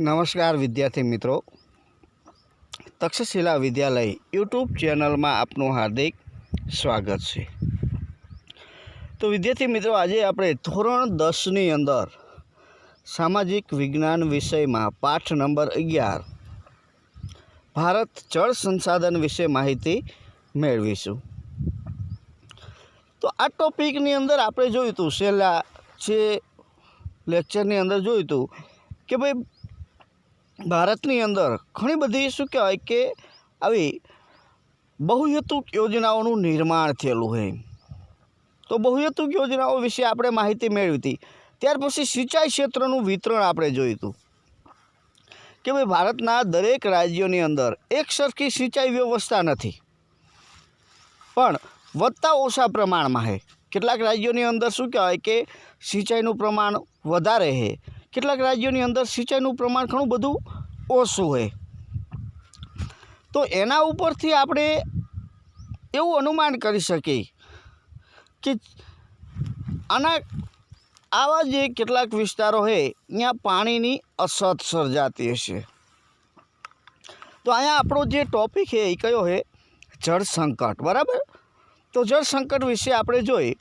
નમસ્કાર વિદ્યાર્થી મિત્રો, તક્ષશિલા વિદ્યાલય યુટ્યુબ ચેનલમાં આપનું હાર્દિક સ્વાગત છે। તો વિદ્યાર્થી મિત્રો, આજે આપણે ધોરણ 10ની અંદર સામાજિક વિજ્ઞાન વિષયમાં પાઠ નંબર 11 ભારત જળ સંસાધન વિશે માહિતી મેળવીશું। તો આ ટોપિકની અંદર આપણે જોયું હતું, છેલ્લા જે લેક્ચરની અંદર જોયું હતું કે ભાઈ ભારતની અંદર ઘણી બધી શું કહેવાય કે આવી બહુહેતુક યોજનાઓનું નિર્માણ થયેલું હોય। તો બહુહેતુક યોજનાઓ વિશે આપણે માહિતી મેળવી હતી। ત્યાર પછી સિંચાઈ ક્ષેત્રનું વિતરણ આપણે જોયું હતું કે ભાઈ ભારતના દરેક રાજ્યોની અંદર એક સરખી સિંચાઈ વ્યવસ્થા નથી, પણ વધતા ઓછા પ્રમાણમાં છે। કેટલાક રાજ્યોની અંદર શું કહેવાય કે સિંચાઈનું પ્રમાણ વધારે છે, કેટલાક રાજ્યોની અંદર સિંચાઈનું પ્રમાણ ઘણું બધું ઓછું હોય। તો એના ઉપરથી આપણે એવું અનુમાન કરી શકીએ કે આવા જે કેટલાક વિસ્તારો છે ત્યાં પાણીની અછત સર્જાતી હશે। તો અહીંયા આપણો જે ટૉપિક છે એ કયો છે? જળ સંકટ, બરાબર। તો જળ સંકટ વિશે આપણે જોઈએ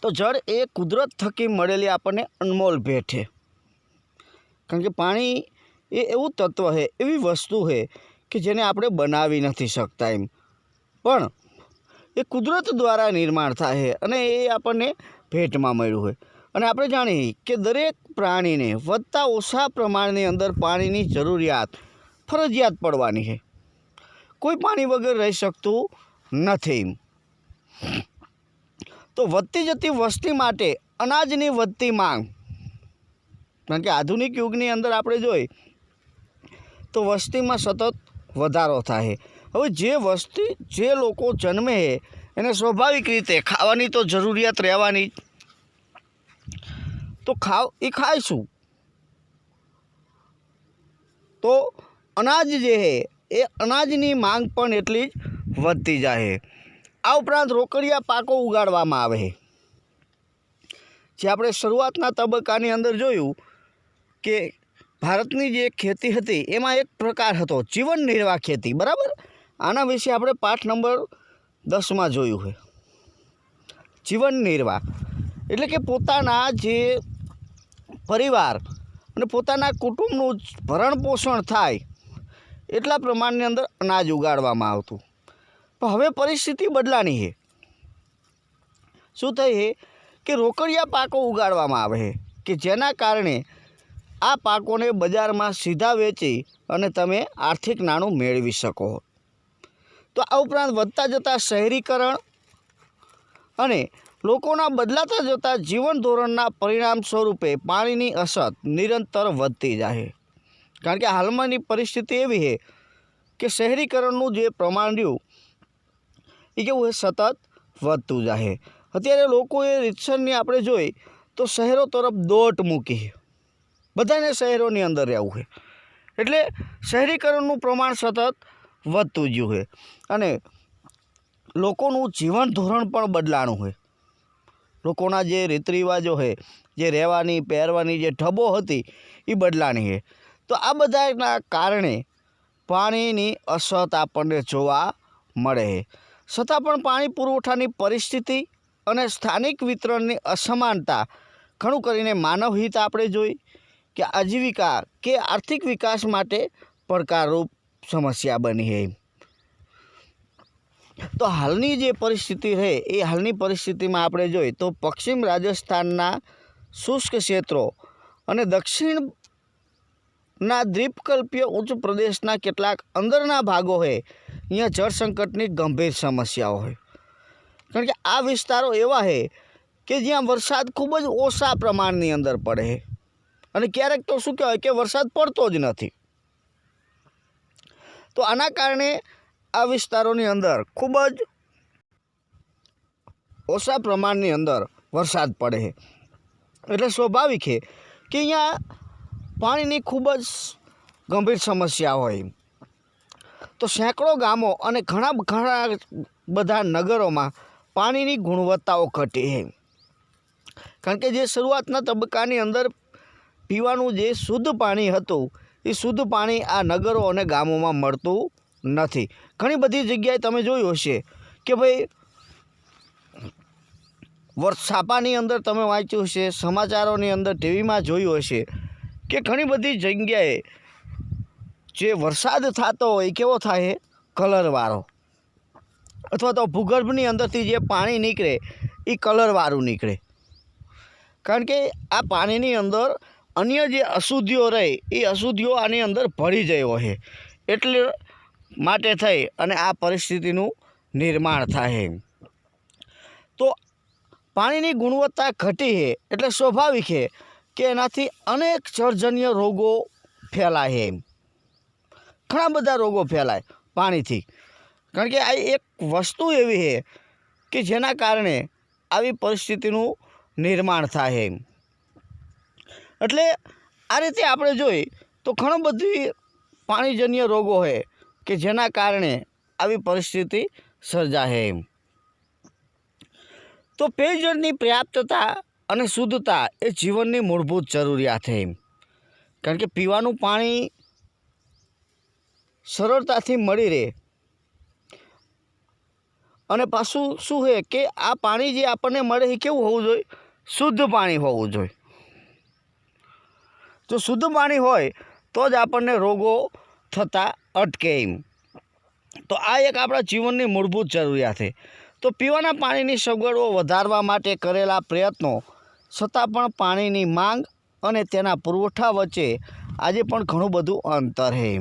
તો જળ એ કુદરત થકી મળેલી આપણને અનમોલ ભેટ છે, કારણ કે પાણી એ એવું તત્વ છે, એવી વસ્તુ છે કે જેને આપણે બનાવી નથી શકતા એમ, પણ એ કુદરત દ્વારા નિર્માણ થાય છે અને એ આપણને ભેટમાં મળ્યું હોય। અને આપણે જાણીએ કે દરેક પ્રાણીને વધતા ઓછા પ્રમાણની અંદર પાણીની જરૂરિયાત ફરજિયાત પડવાની છે, કોઈ પાણી વગર રહી શકતું નથી। તો વધતી જતી વસ્તી માટે અનાજની વધતી માંગ, કારણ કે આધુનિક યુગની અંદર આપણે જોઈએ તો વસ્તીમાં સતત વધારો થાય। હવે જે લોકો જન્મે છે એને સ્વાભાવિક રીતે ખાવાની તો જરૂરિયાત રહેવાની, તો એ ખાય શું? તો અનાજ જે છે એ અનાજની માંગ પણ એટલી જ વધતી જાય। આ ઉપરાંત રોકડિયા પાકો ઉગાડવામાં આવે છે, જે આપણે શરૂઆતના તબક્કાની અંદર જોયું કે ભારતની જે ખેતી હતી એમાં એક પ્રકાર હતો જીવન નિર્વાહ ખેતી, બરાબર। આના વિશે આપણે પાઠ નંબર 10માં જોયું છે। જીવન નિર્વાહ એટલે કે પોતાના જે પરિવાર અને પોતાના કુટુંબનું ભરણ પોષણ થાય એટલા પ્રમાણની અંદર અનાજ ઉગાડવામાં આવતું। પણ હવે પરિસ્થિતિ બદલાની છે। શું થઈ છે કે રોકડિયા પાકો ઉગાડવામાં આવે છે કે જેના કારણે આ પાકોને બજારમાં સીધા વેચી અને તમે આર્થિક નાણું મેળવી શકો। તો આ ઉપરાંત વધતા જતા શહેરીકરણ અને લોકોના બદલાતા જતા જીવન ધોરણના પરિણામ સ્વરૂપે પાણીની અછત નિરંતર વધતી જાય, કારણ કે હાલમાંની પરિસ્થિતિ એવી છે કે શહેરીકરણનું જે પ્રમાણ રહ્યું એ કેવું છે, સતત વધતું જાય। અત્યારે લોકોએ રીતસરની આપણે જોઈ તો શહેરો તરફ દોટ મૂકી, બધાને શહેરોની અંદર રહેવું છે, એટલે શહેરીકરણનું પ્રમાણ સતત વધતું ગયું છે અને લોકોનું જીવન ધોરણ પણ બદલાણું છે। લોકોના જે રીત રિવાજો છે, જે રહેવાની પહેરવાની જે ઢબો હતી એ બદલાણી છે। તો આ બધાના કારણે પાણીની અછત આપણને જોવા મળે છે। છતાં પણ પાણી પુરવઠાની પરિસ્થિતિ અને સ્થાનિક વિતરણની અસમાનતા ઘણું કરીને માનવ હિત આપણે જોઈ કે આજીવિકા કે આર્થિક વિકાસ માટે પડકારરૂપ સમસ્યા બની છે। તો હાલની જે પરિસ્થિતિ છે એ હાલની પરિસ્થિતિમાં આપણે જોઈએ તો પશ્ચિમ રાજસ્થાનના શુષ્ક ક્ષેત્રો અને દક્ષિણના દ્વીપકલ્પીય ઉચ્ચ પ્રદેશના કેટલાક અંદરના ભાગો છે, અહીંયા જળ સંકટની ગંભીર સમસ્યાઓ હોય, કારણ કે આ વિસ્તારો એવા છે કે જ્યાં વરસાદ ખૂબ જ ઓછા પ્રમાણની અંદર પડે છે અને ક્યારેક તો શું કહેવાય કે વરસાદ પડતો જ નથી। તો આના કારણે આ વિસ્તારોની અંદર ખૂબ જ ઓછા પ્રમાણની અંદર વરસાદ પડે છે, એટલે સ્વાભાવિક છે કે અહીંયા પાણીની ખૂબ જ ગંભીર સમસ્યા હોય। તો સેંકડો ગામો અને ઘણા બધા નગરોમાં પાણીની ગુણવત્તાઓ ઘટી છે, કારણ કે જે શરૂઆતના તબક્કાની અંદર પીવાનું જે શુદ્ધ પાણી હતું એ શુદ્ધ પાણી આ નગરો અને ગામોમાં મળતું નથી. ઘણી બધી જગ્યાએ તમે જોયું હશે કે ભાઈ છાપાની અંદર તમે વાંચ્યું હશે, સમાચારોની અંદર ટીવીમાં જોયું હશે કે ઘણી બધી જગ્યાએ જે વરસાદ થતો હોય એ કેવો થાય, કલરવાળો, અથવા તો ભૂગર્ભની અંદરથી જે પાણી નીકળે એ કલરવાળું નીકળે. કારણ કે આ પાણીની અંદર અન્ય જે અશુદ્ધિઓ રહે એ અશુદ્ધિઓ આની અંદર ભળી ગઈ હોય, એટલે માટે થઈ અને આ પરિસ્થિતિનું નિર્માણ થાય. તો પાણીની ગુણવત્તા ઘટી છે એટલે સ્વાભાવિક છે કે એનાથી અનેક જળજન્ય રોગો ફેલાય છે. ઘણા બધા રોગો ફેલાય પાણીથી, કારણ કે આ એક વસ્તુ એવી છે કે જેના કારણે આવી પરિસ્થિતિનું નિર્માણ થાય છે. એટલે આ રીતે આપણે જોઈએ તો ઘણી બધી પાણીજન્ય રોગો છે કે જેના કારણે આવી પરિસ્થિતિ સર્જાય. તો પેયજળની પર્યાપ્તતા અને શુદ્ધતા એ જીવનની મૂળભૂત જરૂરિયાત છે. કારણ કે પીવાનું પાણી સરળતાથી મળી રહે અને પાછું શું છે કે આ પાણી જે આપણને મળે એ કેવું હોવું જોઈએ, શુદ્ધ પાણી હોવું જોઈએ. જો શુદ્ધ પાણી હોય તો જ આપણને રોગો થતા અટકે. તો આ એક આપણા જીવનની મૂળભૂત જરૂરિયાત છે. તો પીવાના પાણીની સગવડો વધારવા માટે કરેલા પ્રયત્નો છતાં પણ પાણીની માંગ અને તેના પુરવઠા વચ્ચે આજે પણ ઘણું બધું અંતર છે.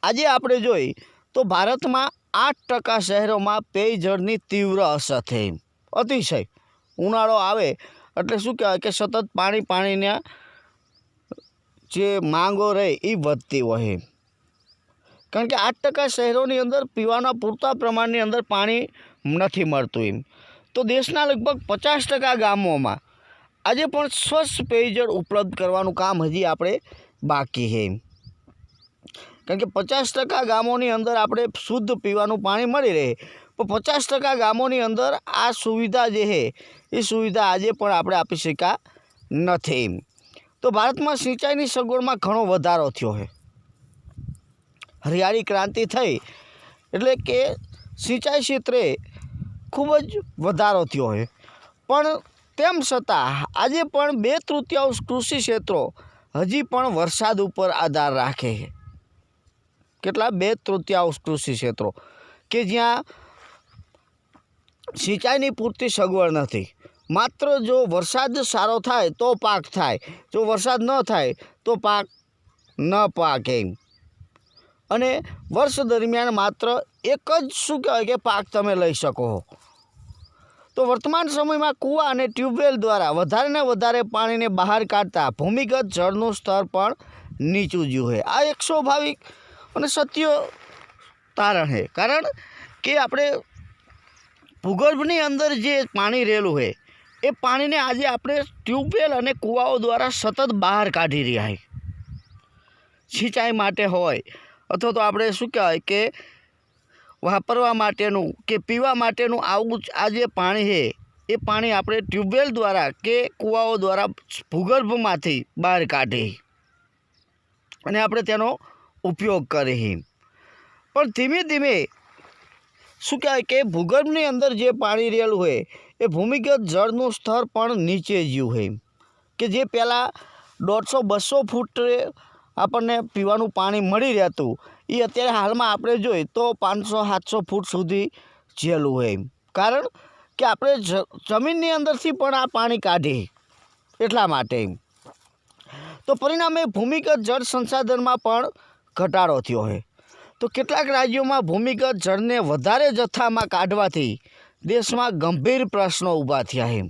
આજે આપણે જોઈએ તો ભારતમાં 8% શહેરોમાં પેયજળની તીવ્ર અછત છે. અતિશય ઉનાળો આવે એટલે શું કહેવાય કે સતત પાણીના જે માંગો રહે એ વધતી હોય. કારણ કે 8% શહેરોની અંદર પીવાના પૂરતા પ્રમાણની અંદર પાણી નથી મળતું. તો દેશના લગભગ 50% ગામોમાં આજે પણ સ્વચ્છ પેયજળ ઉપલબ્ધ કરવાનું કામ હજી આપણે બાકી છે. કારણ કે 50% ગામોની અંદર આપણે શુદ્ધ પીવાનું પાણી મળી રહે, પણ 50% ગામોની અંદર આ સુવિધા જે છે એ સુવિધા આજે પણ આપણે આપી શક્યા નથી. તો ભારતમાં સિંચાઈની સગવડમાં ઘણો વધારો થયો છે. હરિયાળી ક્રાંતિ થઈ એટલે કે સિંચાઈ ક્ષેત્રે ખૂબ જ વધારો થયો છે. પણ તેમ છતાં આજે પણ 2/3 કૃષિ ક્ષેત્રો હજી પણ વરસાદ ઉપર આધાર રાખે છે. કેટલા? 2/3 કૃષિ ક્ષેત્રો કે જ્યાં સિંચાઈની પૂરતી સગવડ નથી. માત્ર જો વરસાદ સારો થાય તો પાક થાય, જો વરસાદ ન થાય તો પાક ન પાકે. અને વર્ષ દરમિયાન માત્ર એક જ શું કહેવાય કે પાક તમે લઈ શકો. તો વર્તમાન સમયમાં કૂવા અને ટ્યુબવેલ દ્વારા વધારે ને વધારે પાણીને બહાર કાઢતા ભૂમિગત જળનું સ્તર પણ નીચું ગયું છે. આ એક સ્વાભાવિક અને સત્ય તારણ છે. કારણ કે આપણે ભૂગર્ભની અંદર જે પાણી રહેલું છે એ પાણીને આજે આપણે ટ્યુબવેલ અને કૂવાઓ દ્વારા સતત બહાર કાઢી રહ્યા છે. સિંચાઈ માટે હોય અથવા તો આપણે શું કહેવાય કે વાપરવા માટેનું કે પીવા માટેનું આવું આ જે પાણી છે એ પાણી આપણે ટ્યુબવેલ દ્વારા કે કૂવાઓ દ્વારા ભૂગર્ભમાંથી બહાર કાઢી અને આપણે તેનો ઉપયોગ કરીએ. પણ ધીમે ધીમે શું કહેવાય કે ભૂગર્ભની અંદર જે પાણી રહેલું હોય એ ભૂમિગત જળનું સ્તર પણ નીચે ગયું છે. કે જે પહેલાં 150-200 ફૂટ આપણને પીવાનું પાણી મળી રહેતું એ અત્યારે હાલમાં આપણે જોઈએ તો 500-700 ફૂટ સુધી જેલું હોય. કારણ કે આપણે જમીનની અંદરથી પણ આ પાણી કાઢીએ એટલા માટે. તો પરિણામે ભૂમિગત જળ સંસાધનમાં પણ ઘટાડો થયો છે. તો કેટલાક રાજ્યોમાં ભૂમિગત જળને વધારે જથ્થામાં કાઢવાથી દેશમાં ગંભીર પ્રશ્નો ઊભા થયા છે.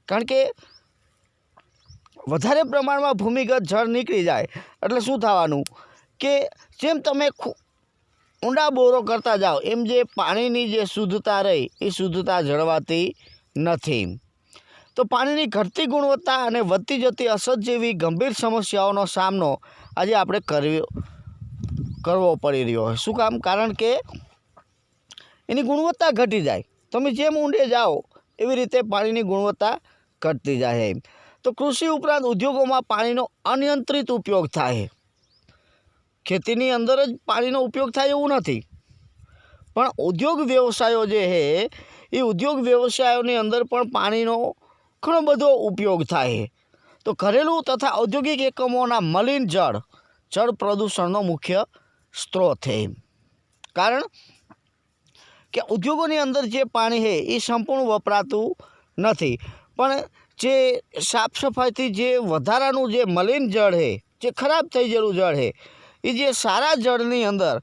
કારણ કે વધારે પ્રમાણમાં ભૂમિગત જળ નીકળી જાય એટલે શું થવાનું કે જેમ તમે ઊંડા બોરો કરતા જાઓ એમ જે પાણીની જે શુદ્ધતા રહી એ શુદ્ધતા જળવાતી નથી. તો પાણીની ઘટતી ગુણવત્તા અને વધતી જતી અછત જેવી ગંભીર સમસ્યાઓનો સામનો આજે આપણે કરવો પડી રહ્યો છે. શું કામ? કારણ કે એની ગુણવત્તા ઘટી જાય. તમે જેમ ઊંડે જાઓ એવી રીતે પાણીની ગુણવત્તા ઘટતી જાય છે। તો કૃષિ ઉપરાંત ઉદ્યોગોમાં પાણીનો અનિયંત્રિત ઉપયોગ થાય। ખેતીની અંદર જ પાણીનો ઉપયોગ થાય એવું નથી, પણ ઉદ્યોગ વ્યવસાયો જે છે એ ઉદ્યોગ વ્યવસાયોની અંદર પણ પાણીનો ઘણો બધો ઉપયોગ થાય। તો ઘરેલું તથા ઔદ્યોગિક એકમોના મલિન જળ પ્રદૂષણનો મુખ્ય સ્ત્રોત છે। કારણ કે ઉદ્યોગોની અંદર જે પાણી છે એ સંપૂર્ણ વપરાતું નથી, પણ જે સાફ સફાઈથી જે વધારાનું જે મલિન જળ છે, જે ખરાબ થઈ ગયેલું જળ છે, એ જે સારા જળની અંદર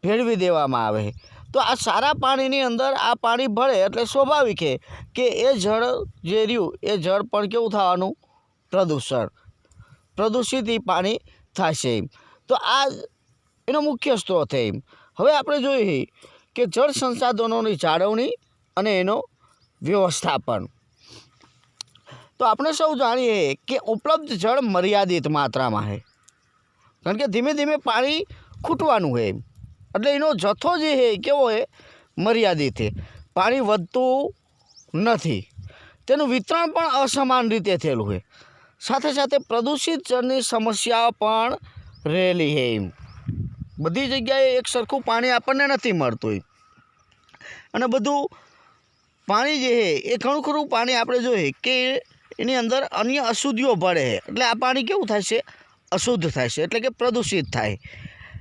ભેળવી દેવામાં આવે। તો આ સારા પાણીની અંદર આ પાણી ભળે એટલે સ્વાભાવિક છે કે એ જળ જે રહ્યું એ જળ પણ કેવું થવાનું? પ્રદૂષિત એ પાણી થશે। તો આ એનો મુખ્ય સ્ત્રોત છે। હવે આપણે જોઈએ કે જળ સંસાધનોની જાળવણી અને એનો વ્યવસ્થાપન। તો આપણે સૌ જાણીએ કે ઉપલબ્ધ જળ મર્યાદિત માત્રામાં છે, કારણ કે ધીમે ધીમે પાણી ખૂટવાનું છે, એટલે એનો જથ્થો જે છે કેવો છે? મર્યાદિત છે। પાણી વધતું નથી, તેનું વિતરણ પણ અસમાન રીતે થયેલું છે। સાથે સાથે પ્રદૂષિત જળની સમસ્યા પણ રહેલી છે। બધી જગ્યાએ એક સરખું પાણી આપણને નથી મળતું, અને બધું પાણી જે છે એ ઘણું ખરું પાણી આપણે જોઈએ કે એની અંદર અન્ય અશુદ્ધિઓ ભળે છે, એટલે આ પાણી કેવું થાય છે? અશુદ્ધ થાય છે, એટલે કે પ્રદૂષિત થાય।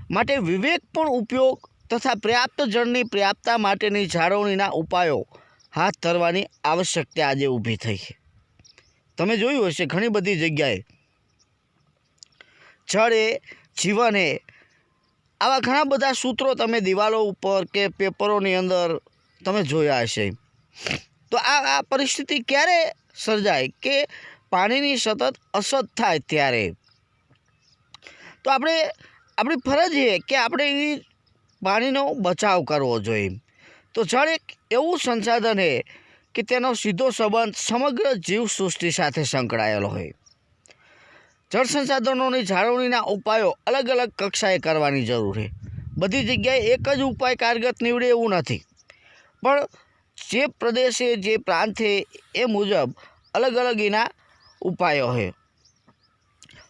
માટે વિવેકપૂર્ણ ઉપયોગ તથા પર્યાપ્ત જળની પર્યાપ્તતા માટેની જાળવણીના ઉપાયો હાથ ધરવાની આવશ્યકતા આજે ઊભી થઈ છે। તમે જોયું હશે ઘણી બધી જગ્યાએ જળ એ જીવન એ, આવા ઘણા બધા સૂત્રો તમે દિવાલો ઉપર કે પેપરોની અંદર તમે જોયા હશે। તો આ પરિસ્થિતિ ક્યારે સર્જાય કે પાણીની સતત અછત થાય ત્યારે। તો આપણી ફરજ છે કે આપણે એ પાણીનો બચાવ કરવો જોઈએ। તો જળ એક એવું સંસાધન છે કે તેનો સીધો સંબંધ સમગ્ર જીવસૃષ્ટિ સાથે સંકળાયેલો હોય। જળ સંસાધનોની જાળવણીના ઉપાયો અલગ અલગ કક્ષાએ કરવાની જરૂર છે। બધી જગ્યાએ એક જ ઉપાય કારગત નીવડે એવું નથી, પણ જે પ્રદેશે જે પ્રાંતે એ મુજબ અલગ અલગ એના ઉપાયો છે।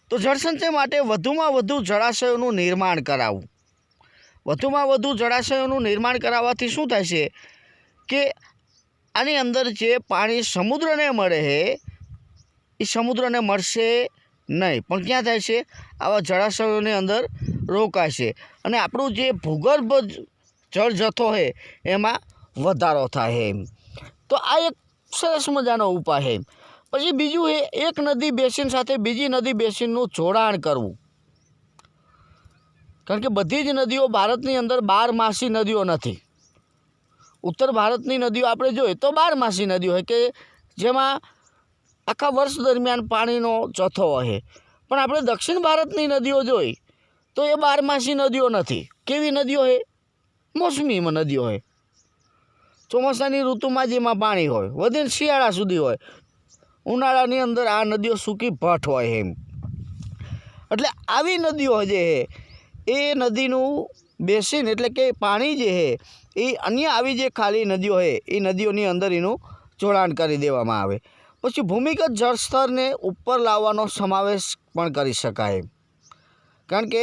તો જળસંચય માટે વધુમાં વધુ જળાશયોનું નિર્માણ કરાવવું। વધુમાં વધુ જળાશયોનું નિર્માણ કરાવવાથી શું થાય છે કે આની અંદર જે પાણી સમુદ્રને મળે છે એ સમુદ્રને મળશે નહીં, પણ ક્યાં થાય છે? આવા જળાશયોની અંદર રોકાય છે, અને આપણું જે ભૂગર્ભ જળ જથ્થો છે એમાં વધારો થાય છે। તો આ એક સરસ મજાનો ઉપાય છે। પછી બીજું છે એક નદી બેસિન સાથે બીજી નદી બેસિનનું જોડાણ કરવું, કારણ કે બધી જ નદીઓ ભારતની અંદર 12માસી નદીઓ નથી। ઉત્તર ભારતની નદીઓ આપણે જોઈએ તો 12માસી નદીઓ હોય કે જેમાં આખા વર્ષ દરમિયાન પાણીનો જથ્થો હોય, પણ આપણે દક્ષિણ ભારતની નદીઓ જોઈ તો એ 12માસી નદીઓ નથી। કેવી નદીઓ છે? મોસમી નદીઓ હોય। ચોમાસાની ઋતુમાં જેમાં પાણી હોય, વધીને શિયાળા સુધી હોય, ઉનાળાની અંદર આ નદીઓ સૂકી ભઠ્ઠ હોય એમ। એટલે આવી નદીઓ જે છે એ નદીનું બેસિન એટલે કે પાણી જે છે એ અન્ય આવી જે ખાલી નદીઓ છે એ નદીઓની અંદર એનું જોડાણ કરી દેવામાં આવે। પછી ભૂમિગત જળસ્તરને ઉપર લાવવાનો સમાવેશ પણ કરી શકાય, કારણ કે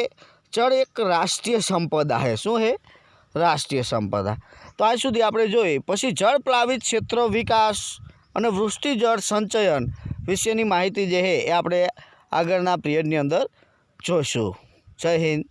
જળ એક રાષ્ટ્રીય સંપદા છે। શું છે? રાષ્ટ્રીય સંપદા। તો આજ સુધી આપણે જોઈએ। પછી જળ પ્લાવિત ક્ષેત્ર વિકાસ અને વૃષ્ટિજળ સંચયન વિશેની માહિતી જે છે એ આપણે આગળના પિરિયડની અંદર જોઈશું। જય હિન્દ।